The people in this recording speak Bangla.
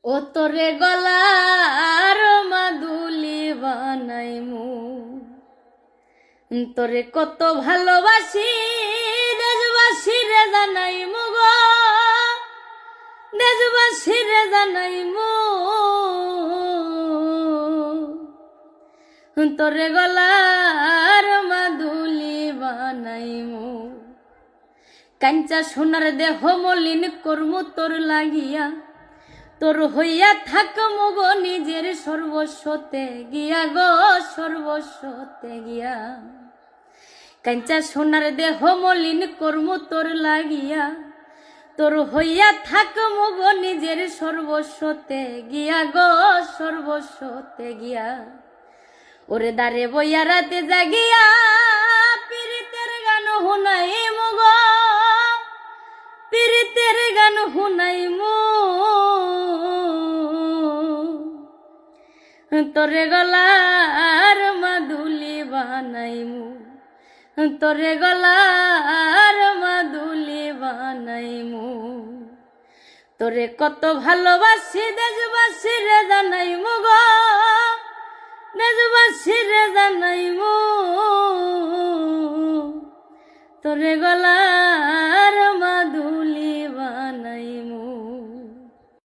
ও তোরে গলার মাদুলি বানাইমু, তোরে কত ভালোবাসি দেশবাসী রে জানাইমু গো, দেশবাসী রে জানাইমু। তোরে গলার মাদুলি বানাইমু, কাঞ্চা সোনার দেহ মলিন কর্ম তোর লাগিয়া, তোর হইয়া থাকমু গো নিজের সর্বস্বতে গিয়া গো, সর্বস্বতে গিয়া। কাঞ্চা সোনার দেহ মলিন কর্ম তোর লাগিয়া, তোর হইয়া থাকমু গো নিজের সর্বস্বতে গিয়া গো, সর্বস্বতে গিয়া। ওরে দারে বইয়া রাতে জাগিয়া পীড়িতের গান শুনাইমু গো, পীড়িতের গান শুনাইমু। তোরে গলার মাদুলি বানাইমু, তোরে গলার মাদুলি বানাইমু। তোরে কত ভালোবাসি দেশবাসী রে জানাইমু গো, দেশবাসী রে জানাইমু। তোরে গলা